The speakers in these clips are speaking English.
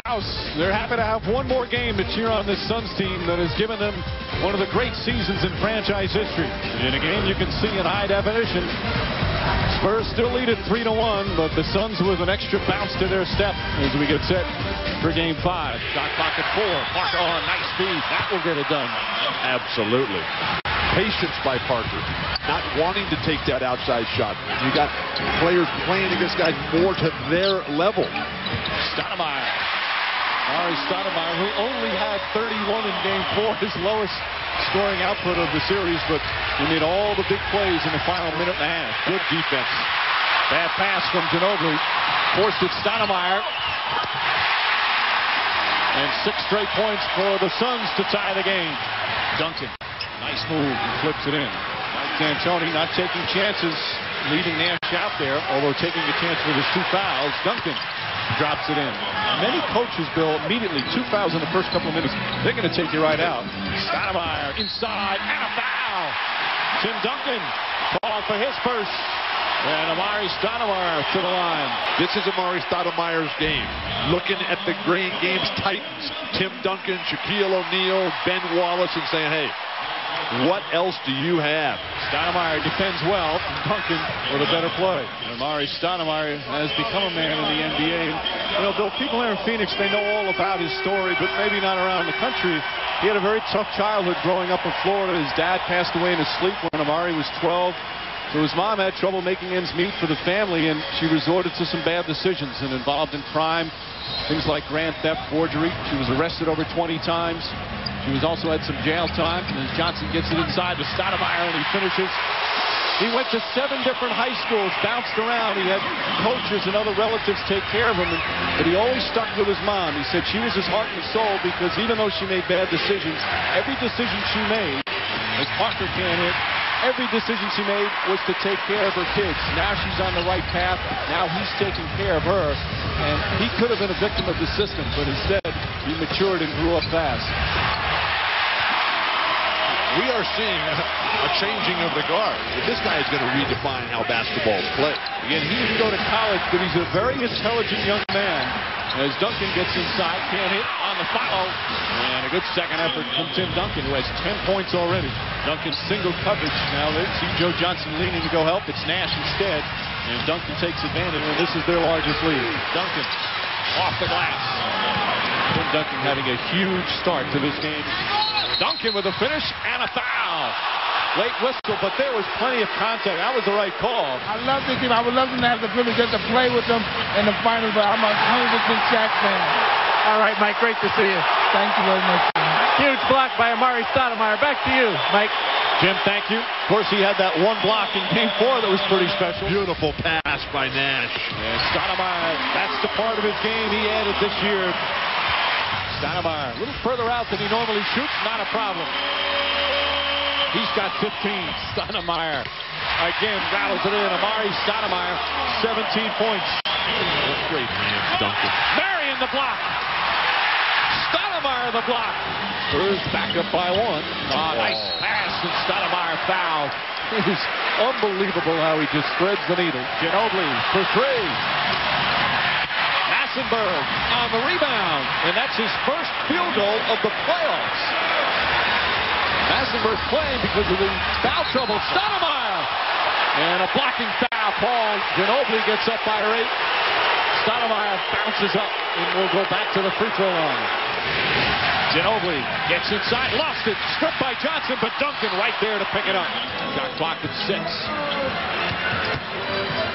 House. They're happy to have one more game to cheer on this Suns team that has given them one of the great seasons in franchise history. In a game you can see in high definition. Spurs still lead at 3-1, but the Suns with an extra bounce to their step as we get set for Game 5. Shot clock at 4. Parker on nice speed. That will get it done. Absolutely. Patience by Parker. Not wanting to take that outside shot. You got players playing against guys more to their level. Stoudemire. Amare Stoudemire, who only had 31 in Game 4, his lowest scoring output of the series, but he made all the big plays in the final minute and a half. Good defense. Bad pass from Ginobili. Forced it Stoudemire. And 6 straight points for the Suns to tie the game. Duncan. Nice move. He flips it in. Mike D'Antoni not taking chances, leaving Nash out there, although taking a chance with his 2 fouls. Duncan drops it in. Many coaches, Bill, immediately 2 fouls in the first couple of minutes. They're going to take you right out. Stoudemire inside and a foul. Tim Duncan called for his first. And Amare Stoudemire to the line. This is Amare Stoudemire's game. Looking at the game's titans, Tim Duncan, Shaquille O'Neal, Ben Wallace, and saying, hey, what else do you have? Stoudemire defends well. Duncan with a better play. And Amare Stoudemire has become a man in the NBA. And, you know, Bill, people here in Phoenix, they know all about his story, but maybe not around the country. He had a very tough childhood growing up in Florida. His dad passed away in his sleep when Amare was 12. So his mom had trouble making ends meet for the family, and she resorted to some bad decisions and involved in crime, things like grand theft, forgery. She was arrested over 20 times. She was also had some jail time. And as Johnson gets it inside to Stoudemire and he finishes. He went to 7 different high schools, bounced around. He had coaches and other relatives take care of him, but he always stuck with his mom. He said she was his heart and soul because even though she made bad decisions, every decision she made, as Parker can hit, every decision she made was to take care of her kids. Now she's on the right path. Now he's taking care of her. And he could have been a victim of the system, but instead he matured and grew up fast. We are seeing a changing of the guard. This guy is going to redefine how basketball is played. Again, he didn't go to college, but he's a very intelligent young man. As Duncan gets inside, can't hit on the follow. And a good second effort from Tim Duncan, who has 10 points already. Duncan single coverage. Now they see Joe Johnson leaning to go help. It's Nash instead. And Duncan takes advantage, and this is their largest lead. Duncan off the glass. Tim Duncan having a huge start to this game. Duncan with a finish and a foul. Late whistle, but there was plenty of contact. That was the right call. I love this team. I would love them to have the privilege just to play with them in the finals, but I'm a 100% Shaq fan. All right, Mike, great to see you. Thank you very much. Huge block by Amare Stoudemire. Back to you, Mike. Jim, thank you. Of course, he had that one block in Game 4 that was pretty special. Beautiful pass by Nash. And Stoudemire, that's the part of his game he added this year. Stoudemire, a little further out than he normally shoots, not a problem. He's got 15. Stoudemire again rattles it in. Amare Stoudemire, 17 points. Great man, Duncan. Marion the block. Stoudemire the block. Spurs back up by 1. Nice pass, and Stoudemire foul. It is unbelievable how he just threads the needle. Ginobili for 3. Massenberg on the rebound, and that's his first field goal of the playoffs. Massenberg playing because of the foul trouble. Stoudemire! And a blocking foul called. Ginobili gets up by 8. Stoudemire bounces up and will go back to the free throw line. Ginobili gets inside, lost it, stripped by Johnson, but Duncan right there to pick it up. Shot clock at 6.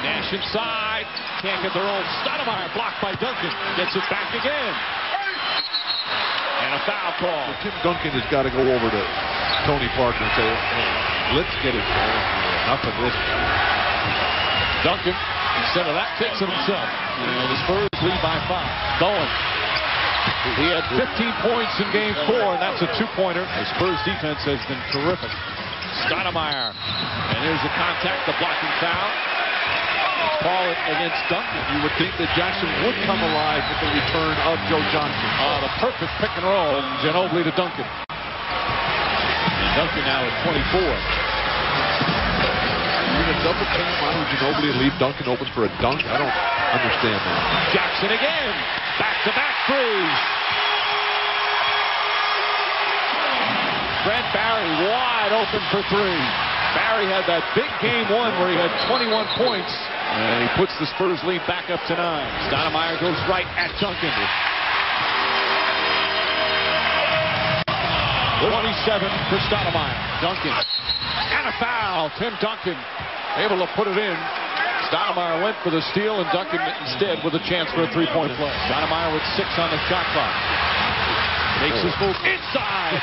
Nash inside, can't get their own. Stoudemire blocked by Duncan, gets it back again. And a foul call. Well, Tim Duncan has got to go over to Tony Parker and say, hey, let's get it going. Enough of this. Duncan, instead of that, takes it himself. And the Spurs lead by 5. Dolan. He had 15 points in Game 4, and that's a 2-pointer. The Spurs defense has been terrific. Stoudemire. And here's the contact, the blocking foul. Call it against Duncan. You would think that Jackson would come alive with the return of Joe Johnson. The perfect pick and roll. Ginobili to Duncan. And Duncan now at 24. You're going to double team on Ginobili and leave Duncan open for a dunk? I don't understand that. Jackson again. Back Back-to-back threes. Brent Barry wide open for three. Barry had that big game one where he had 21 points. And he puts the Spurs lead back up to 9. Stoudemire goes right at Duncan. 27 for Stoudemire. Duncan. And a foul. Tim Duncan able to put it in. Stoudemire went for the steal, and Duncan instead with a chance for a three-point play. Stoudemire with 6 on the shot clock. Makes his move inside.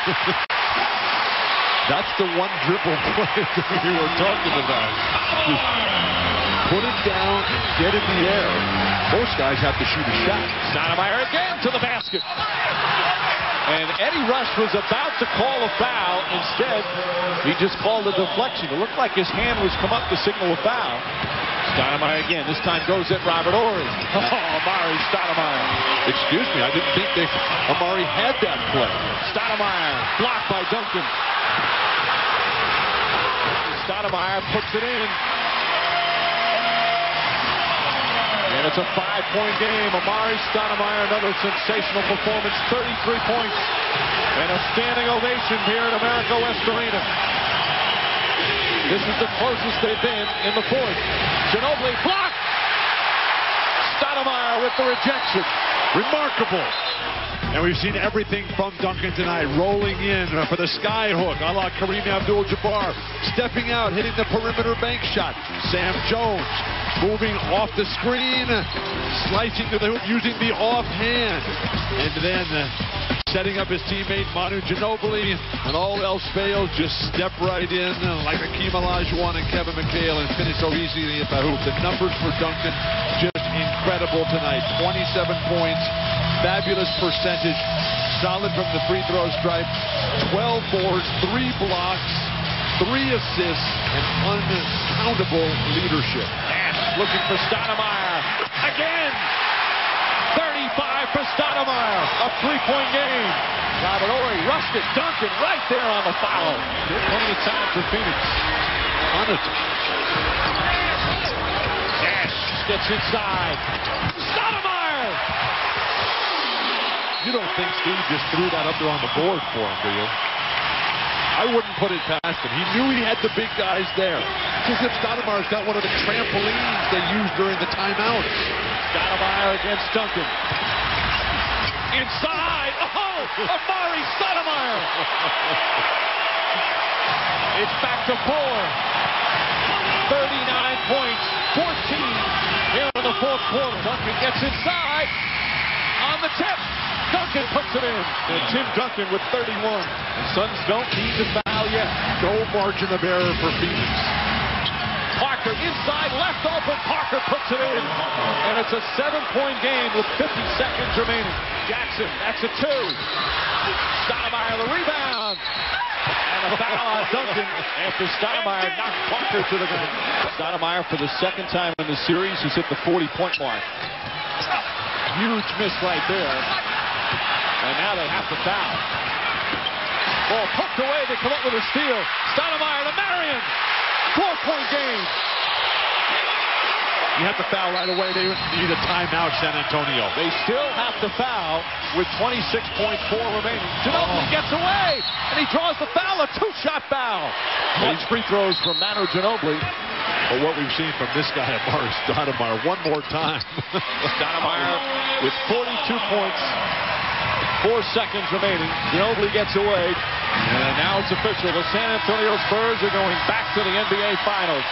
That's the one dribble play that we were talking about. Just put it down and get in the air. Most guys have to shoot a shot. Stoudemire again to the basket. And Eddie Rush was about to call a foul. Instead, he just called a deflection. It looked like his hand was come up to signal a foul. Stoudemire again. This time goes at Robert Horry. Oh, Amare Stoudemire. Excuse me, I didn't think Amare had that play. Stoudemire blocked by Duncan. Stoudemire puts it in. And it's a 5-point game. Amare Stoudemire, another sensational performance. 33 points. And a standing ovation here at America West Arena. This is the closest they've been in the fourth. Ginobili blocked. Stoudemire with the rejection. Remarkable. And we've seen everything from Duncan tonight. Rolling in for the sky hook, a la Kareem Abdul-Jabbar. Stepping out, hitting the perimeter bank shot. Sam Jones moving off the screen, slicing to the hoop using the offhand. And then setting up his teammate Manu Ginobili. And all else fails, just step right in like Hakeem Olajuwon and Kevin McHale and finish so easily at the hoop. The numbers for Duncan just incredible tonight. 27 points. Fabulous percentage, solid from the free throw stripe, 12 boards, 3 blocks, 3 assists, and uncountable leadership. Nash looking for Stoudemire. Again! 35 for Stoudemire. A 3-point game. Robert Horry rushed it. Duncan right there on the foul. Plenty of time for Phoenix. Nash gets inside. Stoudemire! You don't think Steve just threw that up there on the board for him, do you? I wouldn't put it past him. He knew he had the big guys there. It's as if Stoudemire's got one of the trampolines they used during the timeouts. Stoudemire against Duncan. Inside. Oh! Amare Stoudemire! It's back to 4. 39 points. 14 here in the fourth quarter. Duncan gets inside. On the tip. Duncan puts it in. And Tim Duncan with 31. The Suns don't need to foul yet. No margin of error for Phoenix. Parker inside, left open. Parker puts it in. And it's a 7-point game with 50 seconds remaining. Jackson, that's a 2. Stoudemire the rebound. And a foul on Duncan after Stoudemire knocked Parker to the ground. Stoudemire for the second time in the series has hit the 40-point mark. Huge miss right there. And now they have to foul. Ball poked away. They come up with a steal. Stoudemire to Marion. 4-point game. You have to foul right away. They need a timeout, San Antonio. They still have to foul with 26.4 remaining. Ginobili gets away. And he draws the foul. A 2-shot foul. Nice free throws from Manu Ginobili. But what we've seen from this guy, Amare Stoudemire, one more time. Stoudemire with 42 points. 4 seconds remaining. Ginobili gets away. And now it's official. The San Antonio Spurs are going back to the NBA Finals.